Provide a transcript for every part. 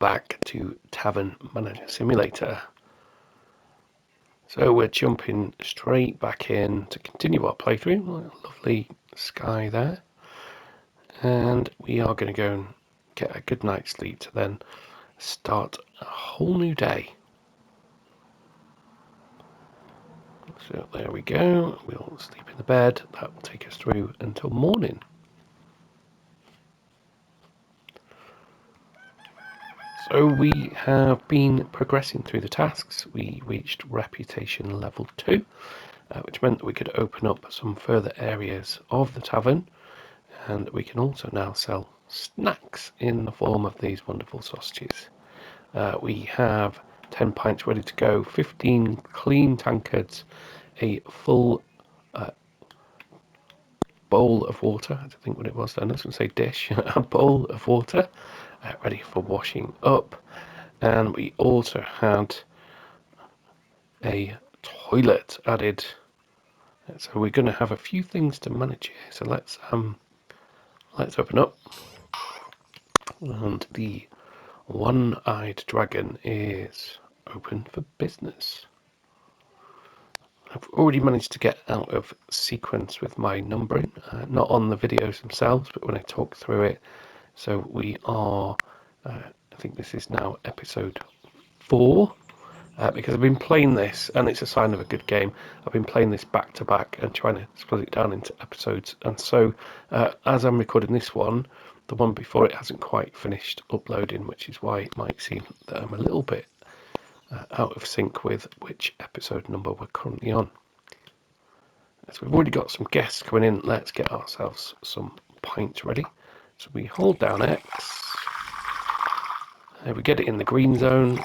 back to Tavern Manager Simulator. So we're jumping straight back in to continue our playthrough. Lovely sky there. And we are going to go and get a good night's sleep to then start a whole new day. So there we go. We'll sleep in the bed. That will take us through until morning. So we have been progressing through the tasks. We reached reputation level 2, which meant that we could open up some further areas of the tavern, and we can also now sell snacks in the form of these wonderful sausages. We have 10 pints ready to go, 15 clean tankards, a full bowl of water. I don't think what it was then. I was going to say dish. A bowl of water ready for washing up. And we also had a toilet added. So we're going to have a few things to manage here. So let's open up. And the one-eyed dragon is open for business. I've already managed to get out of sequence with my numbering, not on the videos themselves, but when I talk through it. So we are, I think this is now episode 4, because I've been playing this, and it's a sign of a good game. I've been playing this back to back and trying to split it down into episodes. And so as I'm recording this one, the one before it hasn't quite finished uploading, which is why it might seem that I'm a little bit out of sync with which episode number we're currently on. So we've already got some guests coming in. Let's get ourselves some pints ready. So we hold down X. We get it in the green zone.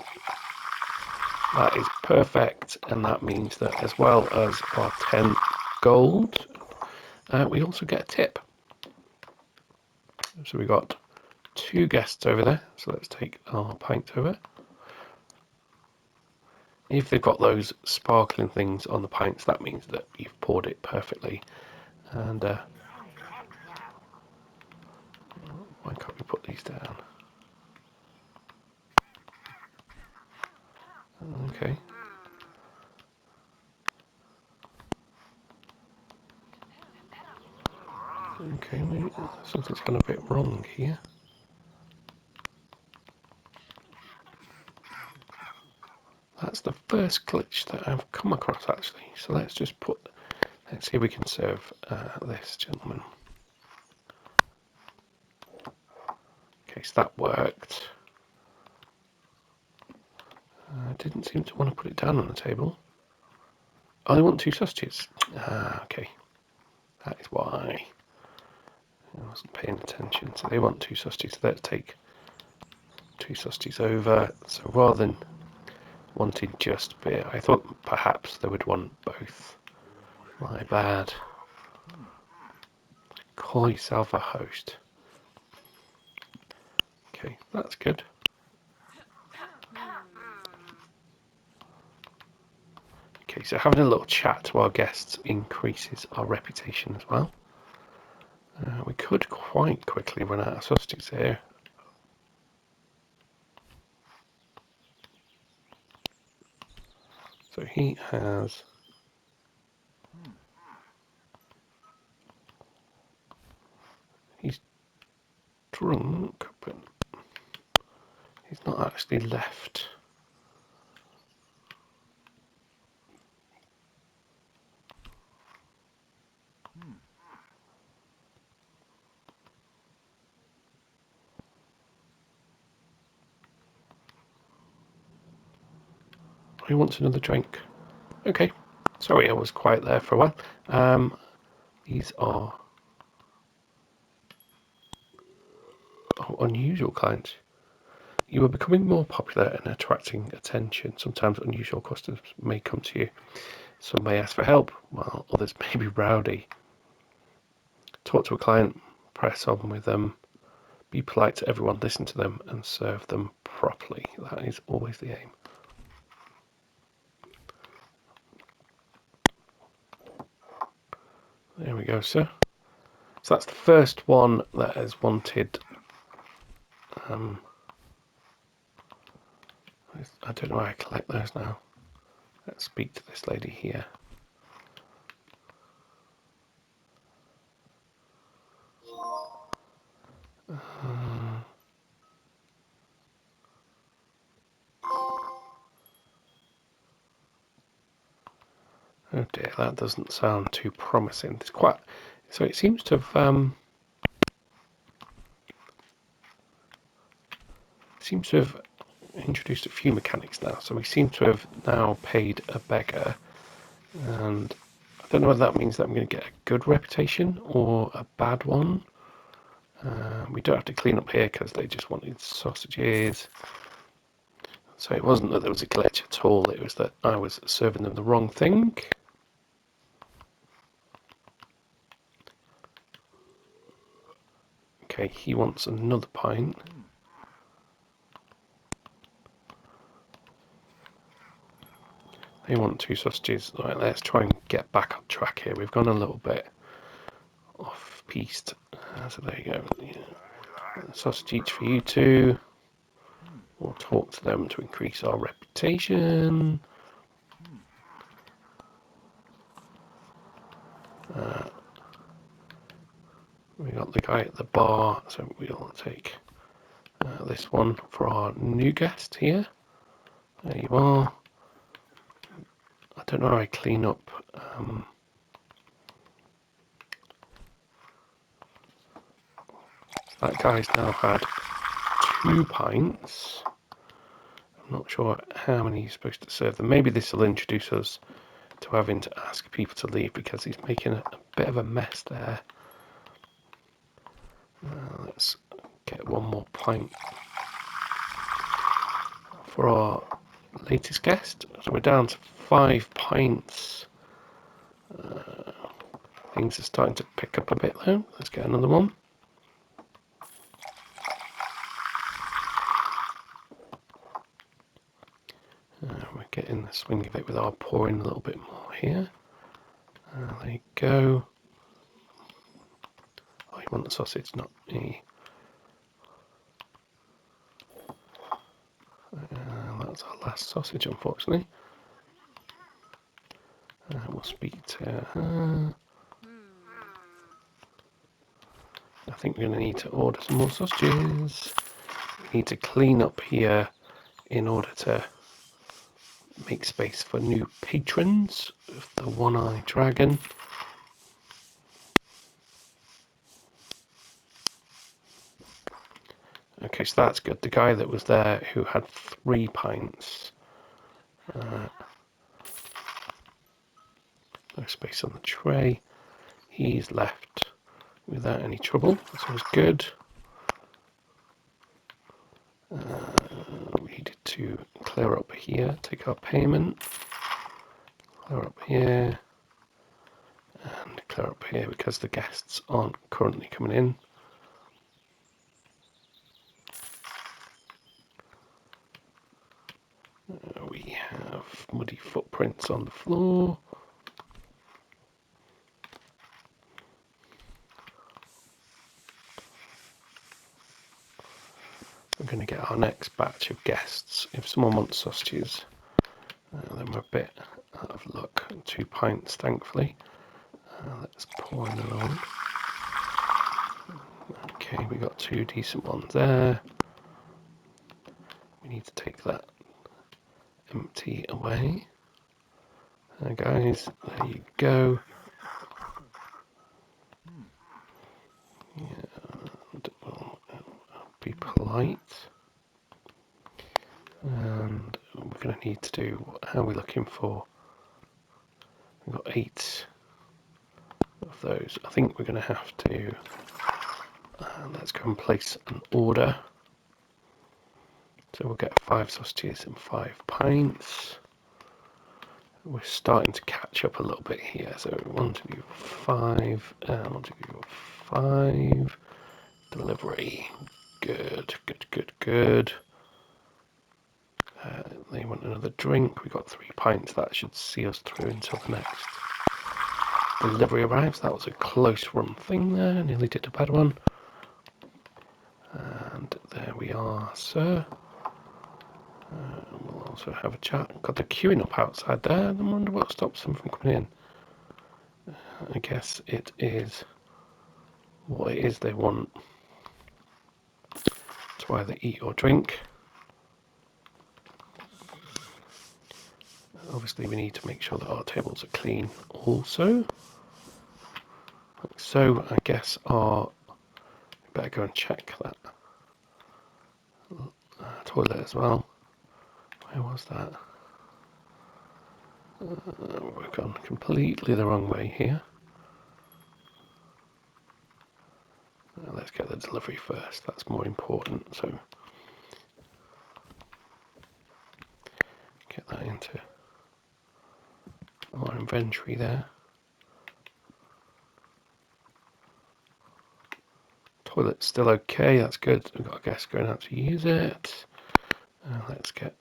That is perfect, and that means that as well as our 10 gold, we also get a tip. So we've got 2 guests over there. So let's take our pint over. If they've got those sparkling things on the pints, that means that you've poured it perfectly. And why can't we put these down? Okay. Okay, maybe something's gone a bit wrong here. That's the first glitch that I've come across, actually. So let's just let's see if we can serve this gentleman. Okay, so that worked. I didn't seem to want to put it down on the table. Oh, they want 2 sausages. Okay. That is why. I wasn't paying attention. So they want 2 sausages. So let's take 2 sausages over. So rather than wanting just beer, I thought perhaps they would want both. My bad. Call yourself a host. Okay, that's good. Okay, so having a little chat to our guests increases our reputation as well. We could quite quickly run out of sausages here. So he has... He's drunk, but he's not actually left. He wants another drink. Okay. Sorry, I was quiet there for a while. These are unusual clients. You are becoming more popular and attracting attention. Sometimes unusual customers may come to you. Some may ask for help, while others may be rowdy. Talk to a client, press on with them, be polite to everyone, listen to them, and serve them properly. That is always the aim. There we go, sir. So that's the first one that has wanted I don't know how I collect those now. Let's speak to this lady here. Oh dear, that doesn't sound too promising. It's quite. So it seems to have. Seems to have introduced a few mechanics now. So we seem to have now paid a beggar, and I don't know whether that means that I'm going to get a good reputation or a bad one. We don't have to clean up here because they just wanted sausages. So it wasn't that there was a glitch at all. It was that I was serving them the wrong thing. Okay, he wants another pint. They want 2 sausages. Right, let's try and get back on track here. We've gone a little bit off-piste. So there you go. Yeah. Sausage each for you two. We'll talk to them to increase our reputation. We got the guy at the bar, so we'll take this one for our new guest here. There you are. I don't know how I clean up. That guy's now had 2 pints. I'm not sure how many he's supposed to serve them. Maybe this will introduce us to having to ask people to leave because he's making a bit of a mess there. Let's get one more pint for our latest guest. So we're down to 5 pints. Things are starting to pick up a bit though. Let's get another one. We're getting the swing of it with our pouring a little bit more here. There you go. Oh, you want the sausage, not me. That's our last sausage, unfortunately. We'll speak to her. I think we're going to need to order some more sausages. We need to clean up here in order to make space for new patrons of the One-Eyed Dragon. Okay, so that's good. The guy that was there who had 3 pints. No space on the tray. He's left without any trouble. That's always good. We needed to clear up here, take our payment. Clear up here. And clear up here because the guests aren't currently coming in. We have muddy footprints on the floor. We're going to get our next batch of guests. If someone wants sausages, then we're a bit out of luck. 2 pints, thankfully. Let's pour in another one. Okay, we got 2 decent ones there. We need to take that empty away. There, guys, there you go. And we'll be polite. And we're going to need to do, how are we looking for? We've got 8 of those. I think we're going to have to, let's go and place an order. So we'll get 5 sausages and 5 pints. We're starting to catch up a little bit here. So 1, 2, 5, 1, 2, 5. Delivery. Good, good, good, good. They want another drink. We got 3 pints. That should see us through until the next delivery arrives. That was a close run thing there. Nearly did a bad one. And there we are, sir. We'll also have a chat. God, they're queuing up outside there. I wonder what stops them from coming in. I guess it is what it is they want. To either eat or drink. Obviously we need to make sure that our tables are clean also. So I guess better go and check that toilet as well. Where was that? We've gone completely the wrong way here. Let's get the delivery first, that's more important. So get that into our inventory there. Toilet's still okay, that's good. We've got a guest going out to use it. Let's get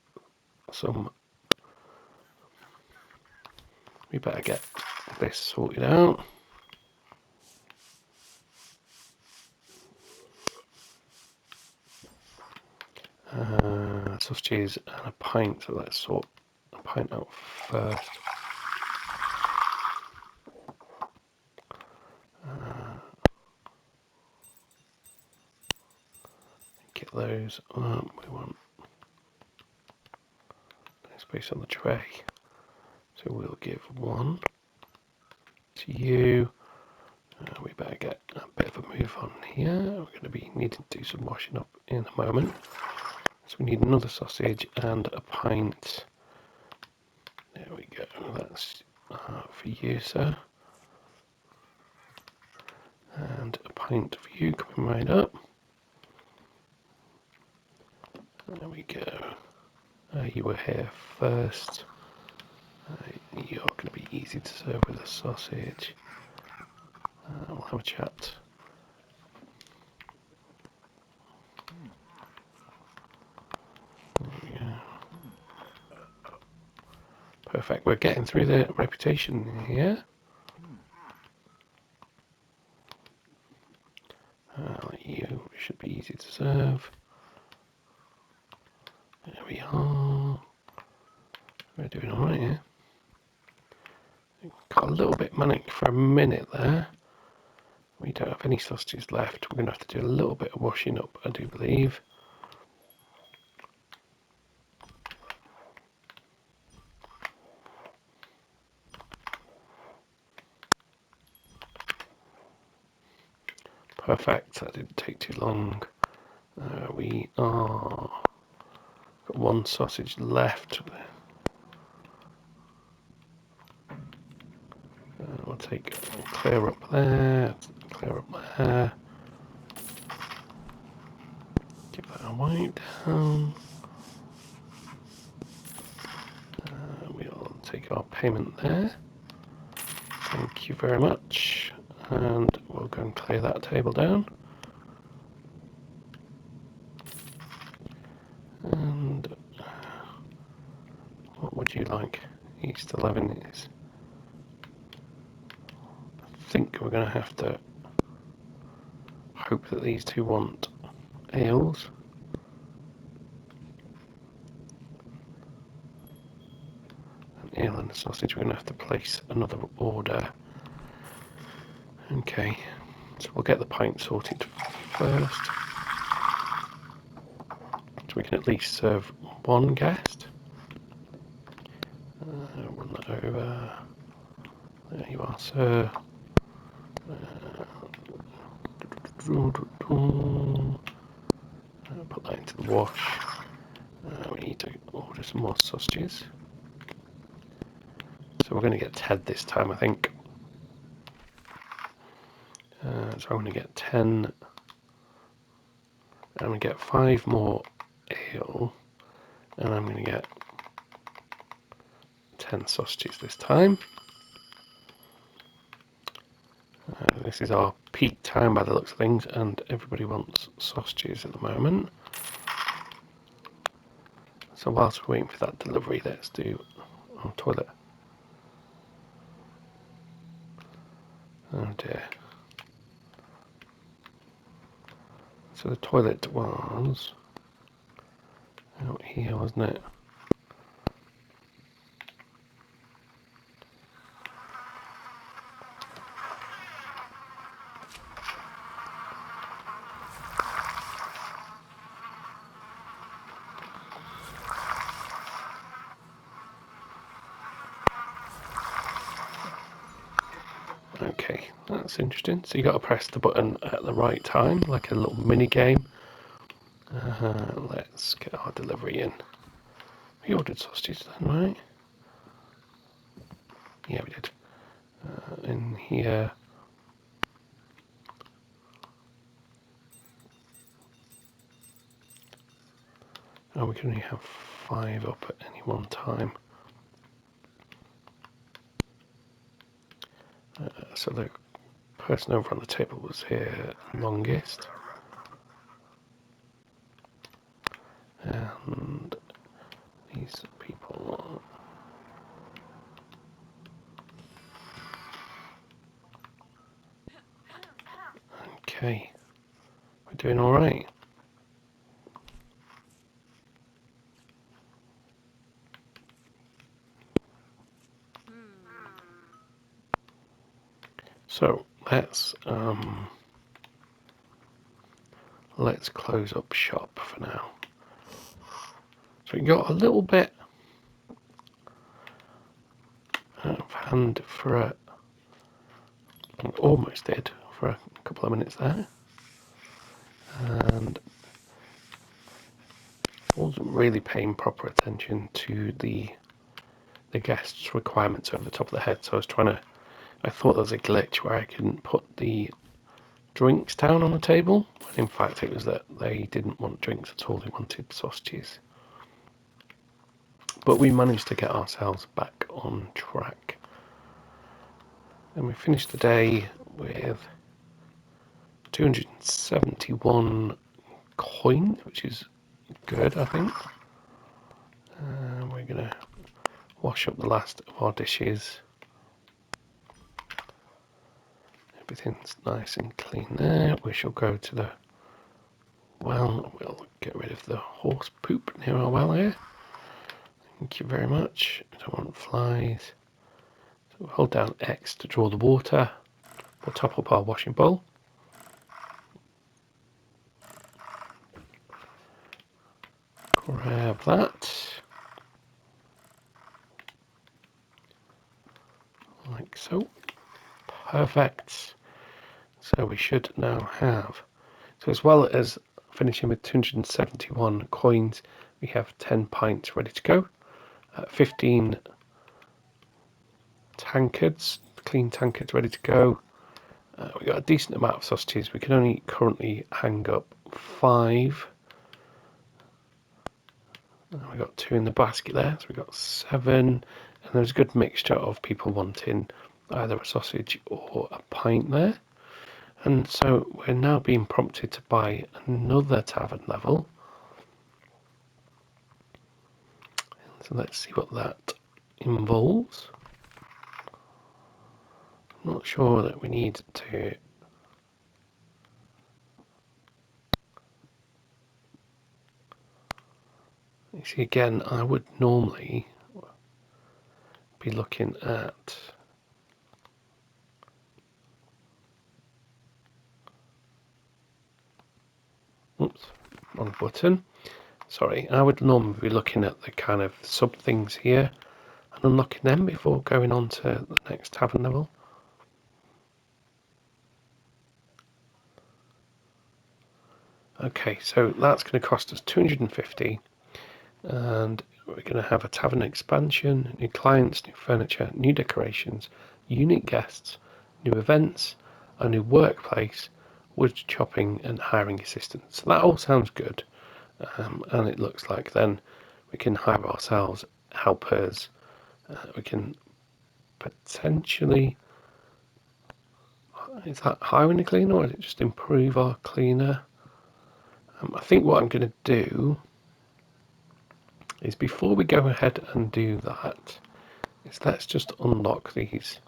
some. We better get this sorted out. Sausages and a pint, so let's sort a pint out first. Get those. We want space on the tray, so we'll give one to you. We better get a bit of a move on here. We're going to be needing to do some washing up in a moment. So we need another sausage and a pint. There we go. That's for you, sir. And a pint for you coming right up. There we go. You were here first. You're going to be easy to serve with a sausage. We'll have a chat. Perfect. We're getting through the reputation here. You should be easy to serve. There we are. We're doing alright here. Got a little bit manic for a minute there. We don't have any sausages left. We're going to have to do a little bit of washing up, I do believe. Perfect, that didn't take too long. We are got one sausage left. We'll clear up there, clear up there. Give that a wipe down. We'll take our payment there. Thank you very much. And we'll go and clear that table down. And what would you like? East 11 is. I think we're going to have to hope that these two want ales. An ale and a sausage. We're going to have to place another order. Okay, so we'll get the pint sorted first. So we can at least serve one guest. Run that over. There you are, sir. Put that into the wash. We need to order some more sausages. So we're going to get Ted this time, I think. So I'm going to get 10. I'm going to get 5 more ale. And I'm going to get 10 sausages this time. This is our peak time by the looks of things, and everybody wants sausages at the moment. So whilst we're waiting for that delivery, let's do our toilet. Oh dear. So the toilet was out here, wasn't it? Okay, that's interesting. So you got to press the button at the right time, like a little mini game. Let's get our delivery in. We ordered sausages then, right? Yeah, we did. In here. Oh, we can only have 5 up at any one time. So the person over on the table was here longest. And these people. Okay, we're doing all right. So let's close up shop for now. So we got a little bit of hand for almost did for a couple of minutes there, and wasn't really paying proper attention to the guests' requirements over the top of the head. So I thought there was a glitch where I couldn't put the drinks down on the table. In fact, it was that they didn't want drinks at all. They wanted sausages. But we managed to get ourselves back on track. And we finished the day with 271 coins, which is good, I think. We're going to wash up the last of our dishes. Everything's nice and clean there. We shall go to the well. We'll get rid of the horse poop near our well here. Thank you very much. I don't want flies. So we'll hold down X to draw the water. We'll top up our washing bowl. Grab that. Like so. Perfect. So we should now have, so as well as finishing with 271 coins, we have 10 pints ready to go, 15 tankards, clean tankards ready to go. We got a decent amount of sausages. We can only currently hang up 5. We got 2 in the basket there, so we got 7. And there's a good mixture of people wanting either a sausage or a pint there. And so we're now being prompted to buy another tavern level. So let's see what that involves. I'm not sure that we need to. You see, again, I would normally be looking at. Oops, wrong button. Sorry, I would normally be looking at the kind of sub things here and unlocking them before going on to the next tavern level. Okay, so that's going to cost us 250, and we're going to have a tavern expansion, new clients, new furniture, new decorations, unique guests, new events, a new workplace, wood chopping, and hiring assistants. So that all sounds good, and it looks like then we can hire ourselves helpers. We can potentially, is that hiring a cleaner or is it just improve our cleaner? I think what I'm going to do is before we go ahead and do that, is let's just unlock these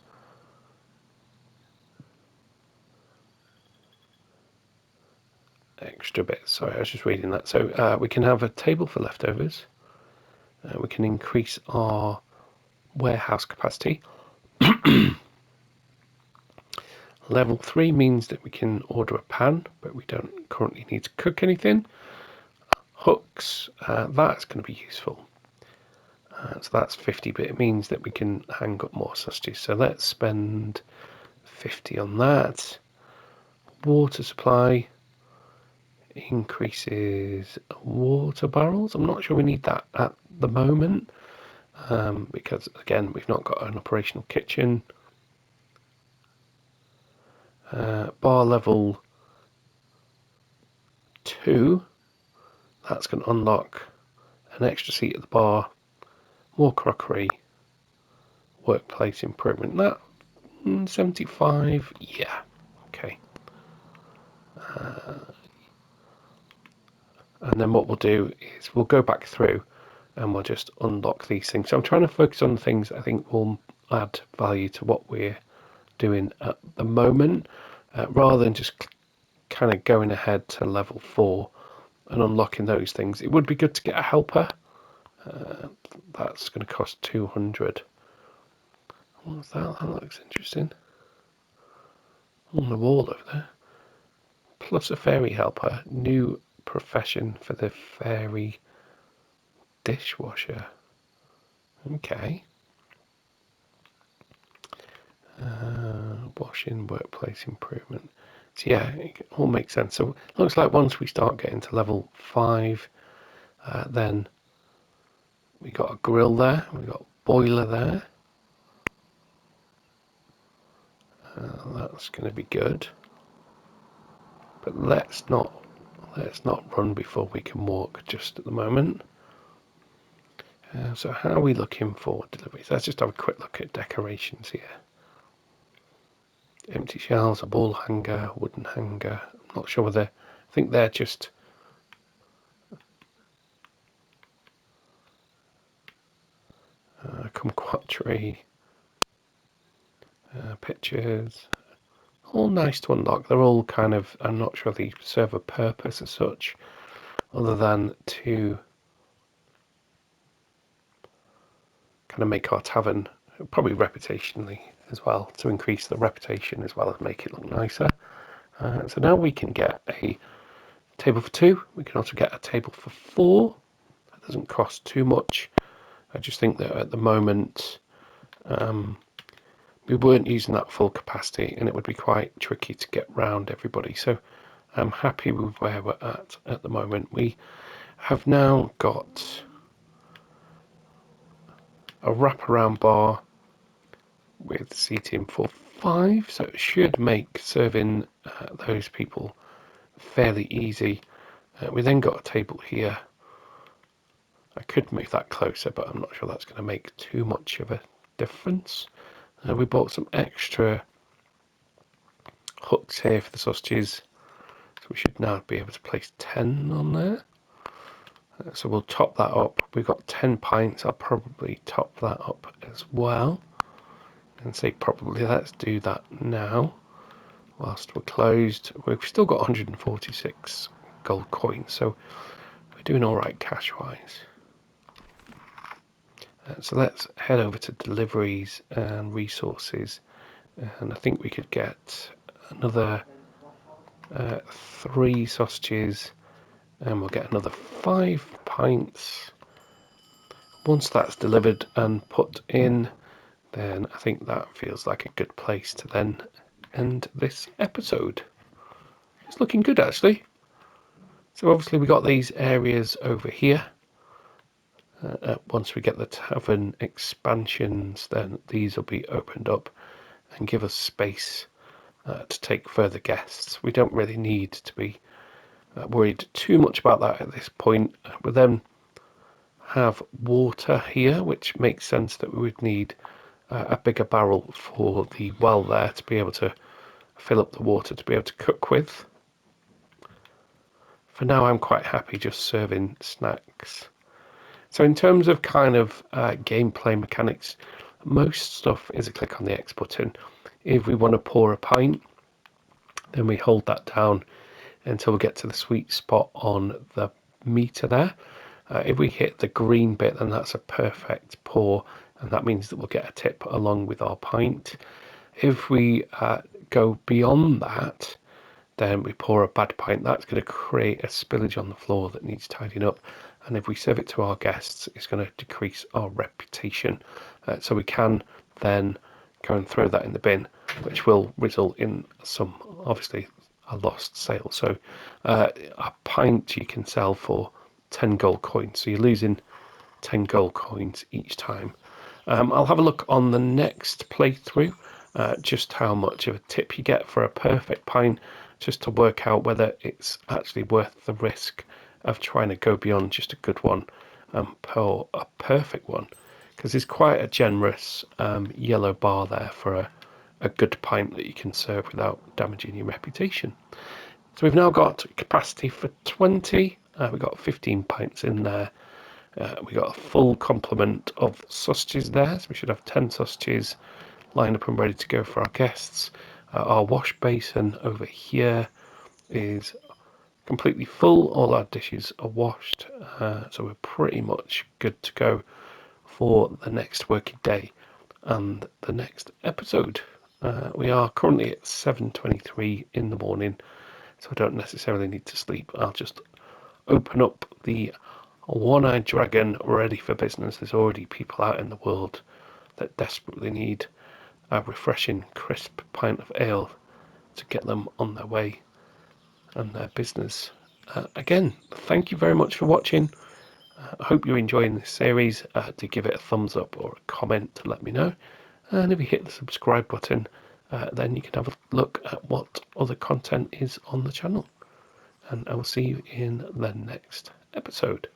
extra bits. Sorry, I was just reading that. So we can have a table for leftovers. We can increase our warehouse capacity. Level 3 means that we can order a pan, but we don't currently need to cook anything. Hooks, that's going to be useful. So that's 50, but it means that we can hang up more sausages. So let's spend 50 on that. Water supply increases water barrels. I'm not sure we need that at the moment because, again, we've not got an operational kitchen. Bar level 2, that's going to unlock an extra seat at the bar, more crockery, workplace improvement. That 75, yeah, okay. And then what we'll do is we'll go back through and we'll just unlock these things. So I'm trying to focus on things I think will add value to what we're doing at the moment, rather than just kind of going ahead to level 4 and unlocking those things. It would be good to get a helper. That's going to cost 200. What's that? That looks interesting. On the wall over there. Plus a fairy helper. New profession for the fairy dishwasher. Okay. Washing, workplace improvement. So yeah, it all makes sense. So it looks like once we start getting to level 5, then we got a grill there, we got a boiler there. That's going to be good. But let's not run before we can walk just at the moment. So how are we looking for deliveries? Let's just have a quick look at decorations here. Empty shelves, a ball hanger, wooden hanger. I'm not sure whether, I think they're just kumquatri pictures. All nice to unlock. They're all kind of, I'm not sure they serve a purpose as such, other than to kind of make our tavern, probably reputationally as well, to increase the reputation as well as make it look nicer. So now we can get a table for 2. We can also get a table for 4. That doesn't cost too much. I just think that at the moment we weren't using that full capacity and it would be quite tricky to get round everybody. So I'm happy with where we're at the moment. We have now got a wraparound bar with seating for 5, so it should make serving those people fairly easy. We then got a table here. I could move that closer, but I'm not sure that's going to make too much of a difference. We bought some extra hooks here for the sausages, so we should now be able to place 10 on there. So we'll top that up. We've got 10 pints. I'll probably top that up as well. And say probably, let's do that now whilst we're closed. We've still got 146 gold coins, so we're doing all right cash wise. So let's head over to deliveries and resources, and I think we could get another 3 sausages, and we'll get another 5 pints. Once that's delivered and put in, then I think that feels like a good place to then end this episode. It's looking good, actually. So obviously we got these areas over here. Once we get the tavern expansions, then these will be opened up and give us space to take further guests. We don't really need to be worried too much about that at this point. We then have water here, which makes sense that we would need a bigger barrel for the well there to be able to fill up the water to be able to cook with. For now, I'm quite happy just serving snacks. So in terms of kind of gameplay mechanics, most stuff is a click on the X button. If we want to pour a pint, then we hold that down until we get to the sweet spot on the meter there. If we hit the green bit, then that's a perfect pour, and that means that we'll get a tip along with our pint. If we go beyond that, then we pour a bad pint. That's going to create a spillage on the floor that needs tidying up. And if we serve it to our guests, it's going to decrease our reputation. So we can then go and throw that in the bin. which will result in some, obviously, a lost sale. So a pint you can sell for 10 gold coins. So you're losing 10 gold coins each time. I'll have a look on the next playthrough, just how much of a tip you get for a perfect pint, just to work out whether it's actually worth the risk of trying to go beyond just a good one per a perfect one, because there's quite a generous yellow bar there for a good pint that you can serve without damaging your reputation. So we've now got capacity for 20. We've got 15 pints in there. We got a full complement of sausages there, so we should have 10 sausages lined up and ready to go for our guests. Our wash basin over here is completely full. All our dishes are washed, so we're pretty much good to go for the next working day and the next episode. We are currently at 7:23 in the morning, so I don't necessarily need to sleep. I'll just open up the one-eyed dragon ready for business. There's already people out in the world that desperately need a refreshing, crisp pint of ale to get them on their way and their business. Again, thank you very much for watching. I hope you're enjoying this series. Do give it a thumbs up or a comment to let me know. And if you hit the subscribe button, then you can have a look at what other content is on the channel. And I will see you in the next episode.